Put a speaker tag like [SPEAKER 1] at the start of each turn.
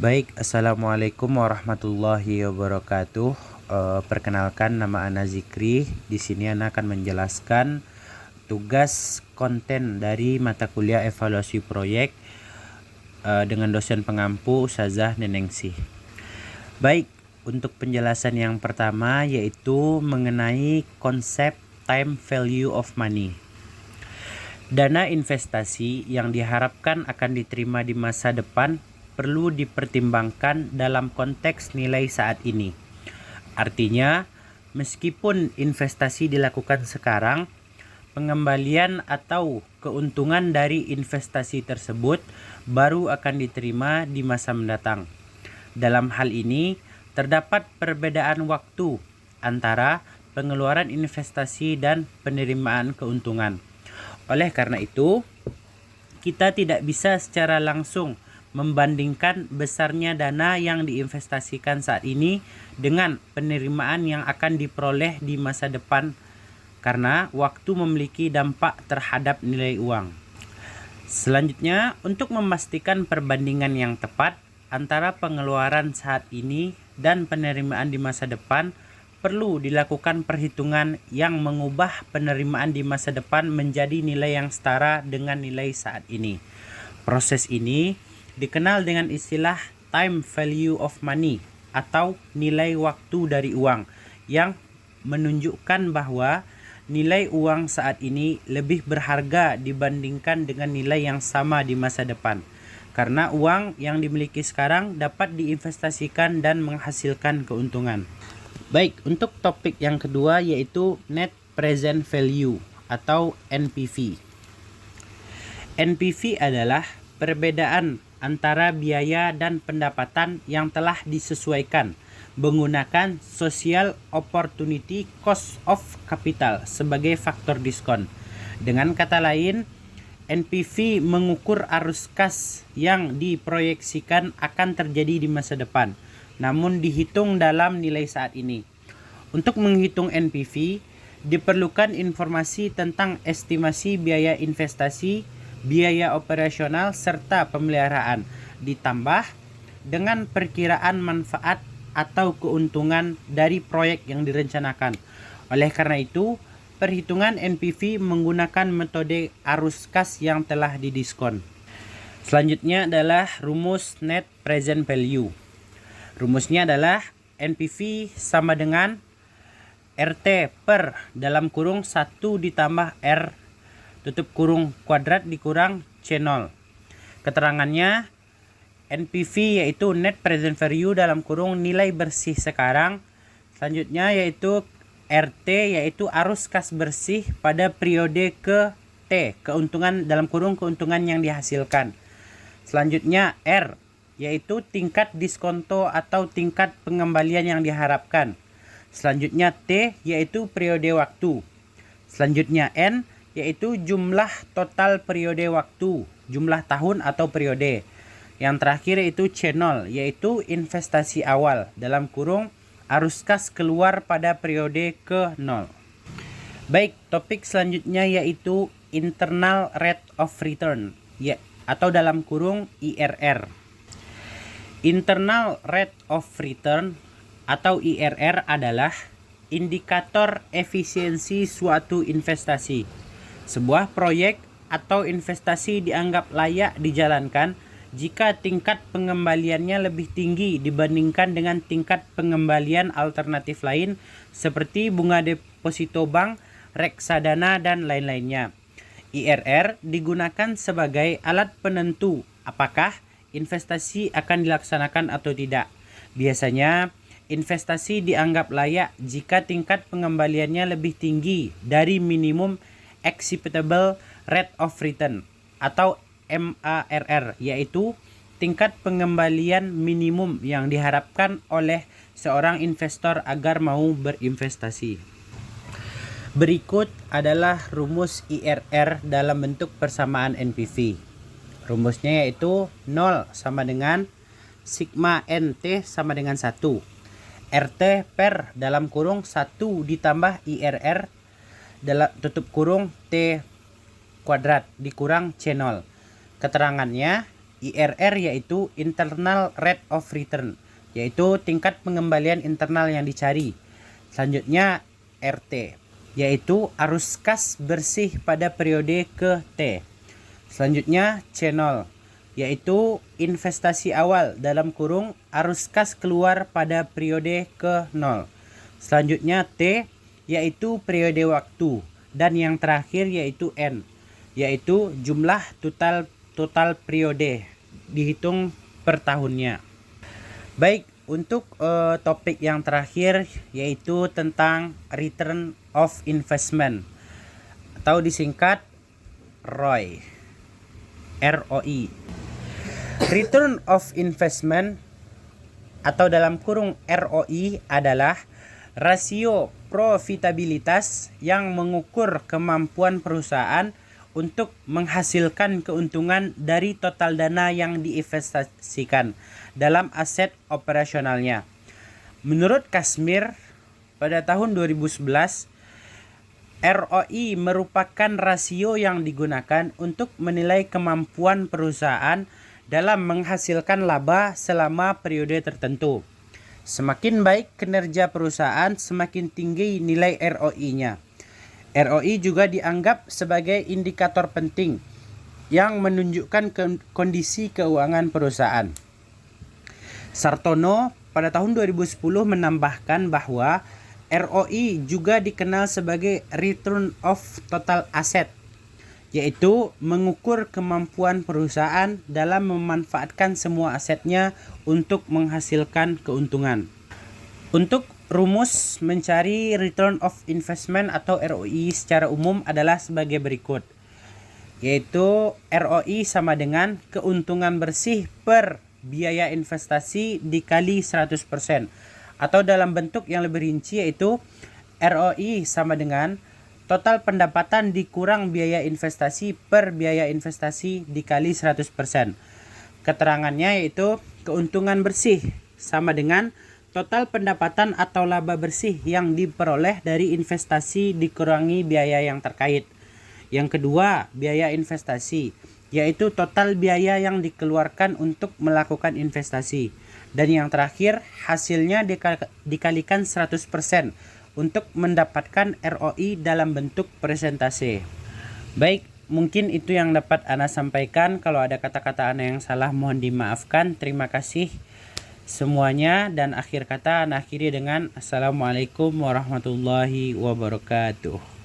[SPEAKER 1] Baik, Assalamualaikum warahmatullahi wabarakatuh. Perkenalkan, nama Ana Zikri. Di sini Ana akan menjelaskan tugas konten dari mata kuliah evaluasi proyek dengan dosen pengampu Ustazah Neningsih. Baik, untuk penjelasan yang pertama yaitu mengenai konsep time value of money. Dana investasi yang diharapkan akan diterima di masa depan perlu dipertimbangkan dalam konteks nilai saat ini. Artinya, meskipun investasi dilakukan sekarang, pengembalian atau keuntungan dari investasi tersebut baru akan diterima di masa mendatang. Dalam hal ini, terdapat perbedaan waktu antara pengeluaran investasi dan penerimaan keuntungan. Oleh karena itu, kita tidak bisa secara langsung membandingkan besarnya dana yang diinvestasikan saat ini dengan penerimaan yang akan diperoleh di masa depan karena waktu memiliki dampak terhadap nilai uang. Selanjutnya, untuk memastikan perbandingan yang tepat antara pengeluaran saat ini dan penerimaan di masa depan, perlu dilakukan perhitungan yang mengubah penerimaan di masa depan menjadi nilai yang setara dengan nilai saat ini. Proses ini dikenal dengan istilah time value of money atau nilai waktu dari uang, yang menunjukkan bahwa nilai uang saat ini lebih berharga dibandingkan dengan nilai yang sama di masa depan. Karena uang yang dimiliki sekarang dapat diinvestasikan dan menghasilkan keuntungan. Baik, untuk topik yang kedua yaitu Net Present Value atau NPV. NPV adalah perbedaan antara biaya dan pendapatan yang telah disesuaikan menggunakan Social Opportunity Cost of Capital sebagai faktor diskon. Dengan kata lain, NPV mengukur arus kas yang diproyeksikan akan terjadi di masa depan, namun dihitung dalam nilai saat ini. Untuk menghitung NPV, diperlukan informasi tentang estimasi biaya investasi, biaya operasional, serta pemeliharaan, ditambah dengan perkiraan manfaat atau keuntungan dari proyek yang direncanakan. Oleh karena itu, perhitungan NPV menggunakan metode arus kas yang telah didiskon. Selanjutnya adalah rumus Net Present Value. Rumusnya adalah NPV sama dengan RT per dalam kurung 1 ditambah R tutup kurung kuadrat dikurang C0. Keterangannya, NPV yaitu Net Present Value dalam kurung nilai bersih sekarang. Selanjutnya yaitu RT yaitu arus kas bersih pada periode ke T, keuntungan dalam kurung keuntungan yang dihasilkan. Selanjutnya R yaitu tingkat diskonto atau tingkat pengembalian yang diharapkan. Selanjutnya T yaitu periode waktu. Selanjutnya N yaitu jumlah total periode waktu, jumlah tahun atau periode. Yang terakhir yaitu C0 yaitu investasi awal dalam kurung arus kas keluar pada periode ke-0. Baik, topik selanjutnya yaitu Internal Rate of Return atau dalam kurung IRR. Internal Rate of Return atau IRR adalah indikator efisiensi suatu investasi. Sebuah proyek atau investasi dianggap layak dijalankan jika tingkat pengembaliannya lebih tinggi dibandingkan dengan tingkat pengembalian alternatif lain seperti bunga deposito bank, reksadana, dan lain-lainnya. IRR digunakan sebagai alat penentu apakah investasi akan dilaksanakan atau tidak. Biasanya, investasi dianggap layak jika tingkat pengembaliannya lebih tinggi dari minimum acceptable rate of return atau MARR, yaitu tingkat pengembalian minimum yang diharapkan oleh seorang investor agar mau berinvestasi. Berikut adalah rumus IRR dalam bentuk persamaan NPV. Rumusnya yaitu 0 sama dengan sigma NT sama dengan 1. RT per dalam kurung 1 ditambah IRR dalam tutup kurung T kuadrat dikurang C0. Keterangannya, IRR yaitu internal rate of return, yaitu tingkat pengembalian internal yang dicari. Selanjutnya RT, yaitu arus kas bersih pada periode ke T. Selanjutnya C0, yaitu investasi awal dalam kurung arus kas keluar pada periode ke 0. Selanjutnya T, yaitu periode waktu. Dan yang terakhir yaitu N, yaitu jumlah total periode dihitung per tahunnya. Baik, untuk topik yang terakhir yaitu tentang return of investment atau disingkat ROI. Return of investment atau dalam kurung ROI adalah rasio profitabilitas yang mengukur kemampuan perusahaan untuk menghasilkan keuntungan dari total dana yang diinvestasikan dalam aset operasionalnya. Menurut Kashmir, pada tahun 2011, ROI merupakan rasio yang digunakan untuk menilai kemampuan perusahaan dalam menghasilkan laba selama periode tertentu. Semakin baik kinerja perusahaan, semakin tinggi nilai ROI-nya. ROI juga dianggap sebagai indikator penting yang menunjukkan kondisi keuangan perusahaan. Sartono pada tahun 2010 menambahkan bahwa ROI juga dikenal sebagai return of total asset, yaitu mengukur kemampuan perusahaan dalam memanfaatkan semua asetnya untuk menghasilkan keuntungan. Untuk rumus mencari return of investment atau ROI secara umum adalah sebagai berikut, yaitu ROI sama dengan keuntungan bersih per biaya investasi dikali 100%, atau dalam bentuk yang lebih rinci yaitu ROI sama dengan total pendapatan dikurang biaya investasi per biaya investasi dikali 100%. Keterangannya yaitu keuntungan bersih sama dengan total pendapatan atau laba bersih yang diperoleh dari investasi dikurangi biaya yang terkait. Yang kedua, biaya investasi, yaitu total biaya yang dikeluarkan untuk melakukan investasi. Dan yang terakhir, hasilnya dikalikan 100% untuk mendapatkan ROI dalam bentuk persentase. Baik, mungkin itu yang dapat Ana sampaikan. Kalau ada kata-kata Ana yang salah mohon dimaafkan. Terima kasih semuanya, dan akhir kata Ana akhiri dengan Assalamualaikum warahmatullahi wabarakatuh.